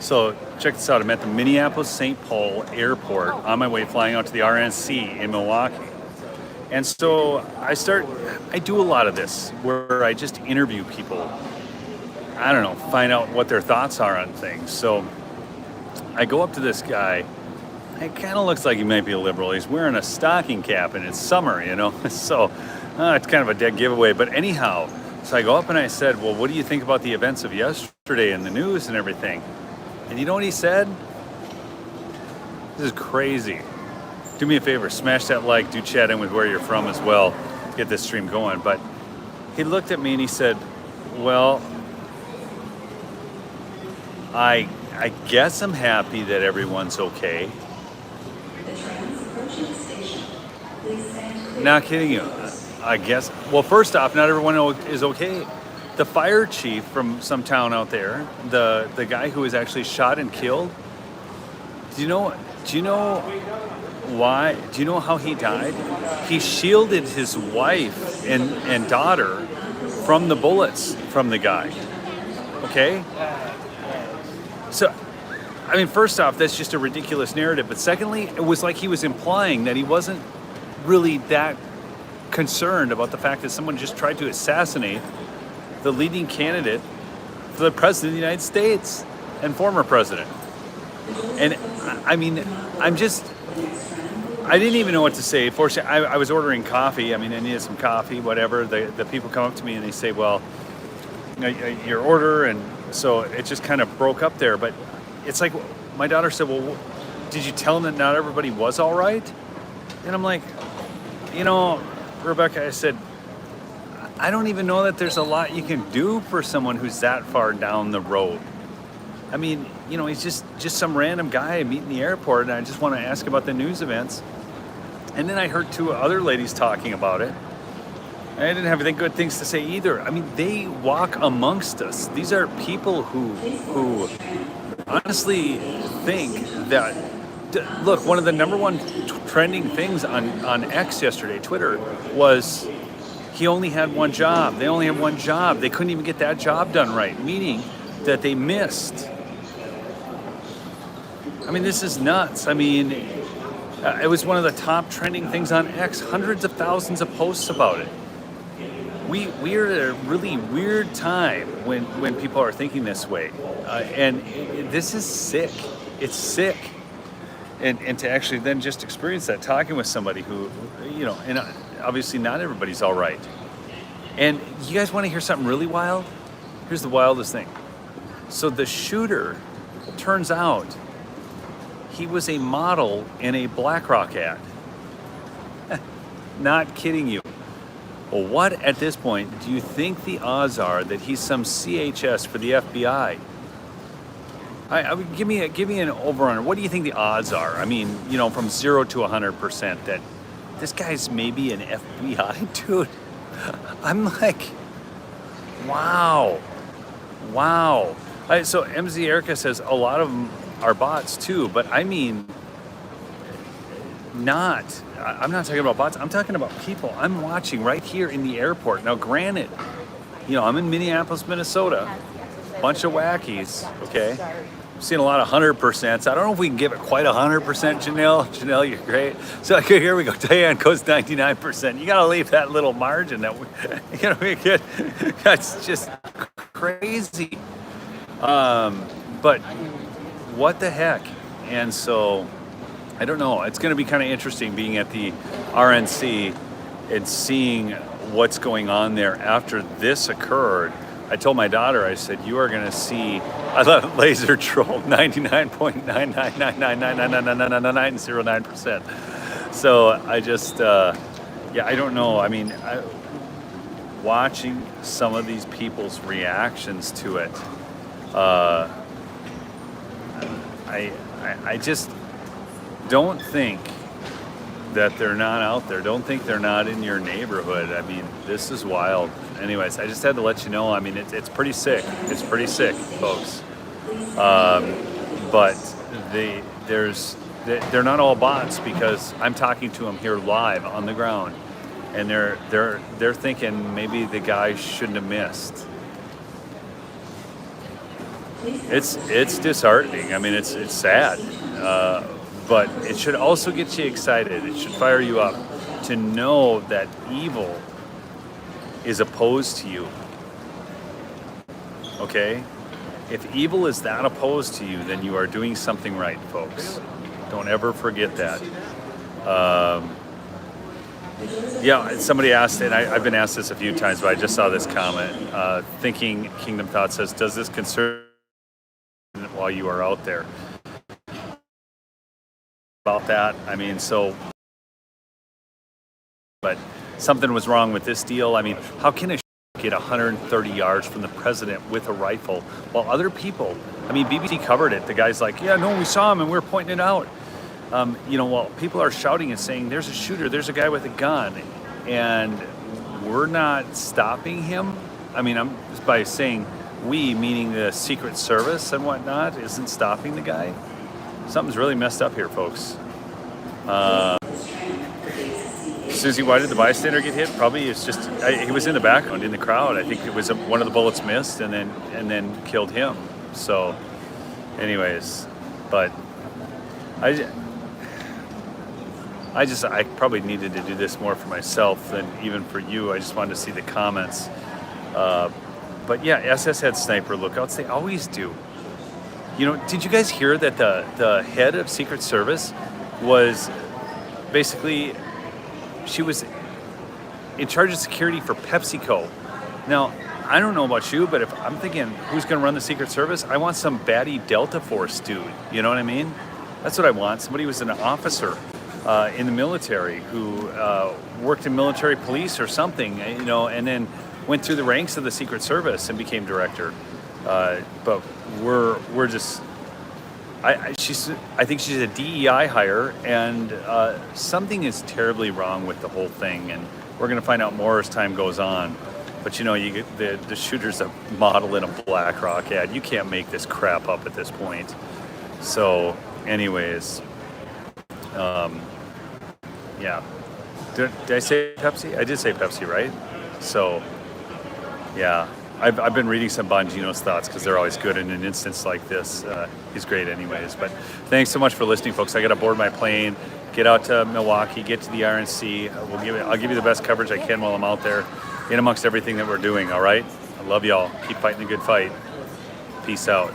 So check this out. I'm at the Minneapolis-St. Paul airport on my way flying out to the RNC in Milwaukee. And so I do a lot of this where I just interview people. I don't know, find out what their thoughts are on things. So I go up to this guy. It kind of looks like he might be a liberal. He's wearing a stocking cap and it's summer, So it's kind of a dead giveaway. But anyhow, so I go up and I said, well, what do you think about the events of yesterday in the news and everything? And you know what he said? This is crazy. Do me a favor, smash that like, do chat in with where you're from as well. Get this stream going. But he looked at me and he said, well, I guess I'm happy that everyone's okay. Not kidding you. I guess. Well, first off, not everyone is okay. The fire chief from some town out there, the guy who was actually shot and killed. Do you know why? Do you know how he died? He shielded his wife and daughter from the bullets from the guy. Okay? So, I mean, first off, that's just a ridiculous narrative. But secondly, it was like he was implying that he wasn't really that concerned about the fact that someone just tried to assassinate the leading candidate for the president of the United States and former president. And I mean, I didn't even know what to say. Fortunately, I was ordering coffee. I mean, I needed some coffee, whatever. The people come up to me and they say, well, your order. And so it just kind of broke up there. But it's like, my daughter said, well, did you tell them that not everybody was all right? And I'm like, Rebecca, I said, I don't even know that there's a lot you can do for someone who's that far down the road. I mean, he's just some random guy I meet in the airport, and I just want to ask about the news events. And then I heard two other ladies talking about it. And I didn't have any good things to say either. I mean, they walk amongst us. These are people who honestly think that, look, one of the number one trending things on X yesterday, Twitter, was he only had one job. They only had one job. They couldn't even get that job done right, meaning that they missed. I mean, this is nuts. I mean, it was one of the top trending things on X, hundreds of thousands of posts about it. We are at a really weird time when people are thinking this way. And this is sick. It's sick. And to actually then just experience that, talking with somebody who, and obviously not everybody's all right. And you guys want to hear something really wild? Here's the wildest thing. So the shooter, turns out, he was a model in a BlackRock ad. Not kidding you. Well, what at this point do you think the odds are that he's some CHS for the FBI? Give me an over-under. What do you think the odds are? I mean, from 0 to 100% that this guy's maybe an FBI dude. I'm like, wow. So MZ Erica says a lot of them are bots too, but I mean, I'm not talking about bots. I'm talking about people I'm watching right here in the airport. Now, granted, I'm in Minneapolis, Minnesota, bunch of wackies, okay? I've seen a lot of 100%. I don't know if we can give it quite 100%, Janelle. Janelle, you're great. So okay, here we go. Diane goes 99%. You got to leave that little margin that we get. That's just crazy. But what the heck? And so I don't know. It's going to be kind of interesting being at the RNC and seeing what's going on there after this occurred. I told my daughter, I said, you are going to see, I love laser troll 99.999999909%. So I just, I don't know. I mean, watching some of these people's reactions to it, I just don't think that they're not out there. Don't think they're not in your neighborhood. I mean, this is wild. Anyways, I just had to let you know. I mean, it's pretty sick. It's pretty sick, folks. But they're not all bots, because I'm talking to them here live on the ground, and they're thinking maybe the guy shouldn't have missed. it's disheartening. I mean, it's sad, but it should also get you excited. It should fire you up to know that evil is opposed to you. Okay? If evil is that opposed to you, then you are doing something right, folks. Don't ever forget that. Yeah, somebody asked, and I've been asked this a few times, but I just saw this comment. Thinking Kingdom Thought says, does this concern while you are out there? About that, I mean, but something was wrong with this deal. I mean, how can a get 130 yards from the president with a rifle while other people, I mean, BBC covered it. The guy's like, yeah, no, we saw him and we're pointing it out. While people are shouting and saying, there's a shooter, there's a guy with a gun, and we're not stopping him. I mean, I'm just by saying we, meaning the Secret Service and whatnot, isn't stopping the guy. Something's really messed up here, folks. Susie, why did the bystander get hit? Probably it's just he was in the background in the crowd. I think it was one of the bullets missed and then killed him. So, anyways, but I probably needed to do this more for myself than even for you. I just wanted to see the comments. But yeah, SS had sniper lookouts. They always do. Did you guys hear that the head of Secret Service was basically, she was in charge of security for PepsiCo. Now, I don't know about you, but if I'm thinking who's going to run the Secret Service, I want some batty Delta Force dude. You know what I mean? That's what I want. Somebody who was an officer in the military who worked in military police or something, and then went through the ranks of the Secret Service and became director. But we're just, I think she's a DEI hire, and something is terribly wrong with the whole thing, and we're going to find out more as time goes on. But you get the shooter's a model in a BlackRock ad. You can't make this crap up at this point. So, anyways, yeah. Did I say Pepsi? I did say Pepsi, right? So, yeah. I've been reading some Bongino's thoughts because they're always good in an instance like this. He's great anyways. But thanks so much for listening, folks. I got to board my plane, get out to Milwaukee, get to the RNC. I'll give you the best coverage I can while I'm out there in amongst everything that we're doing, all right? I love y'all. Keep fighting the good fight. Peace out.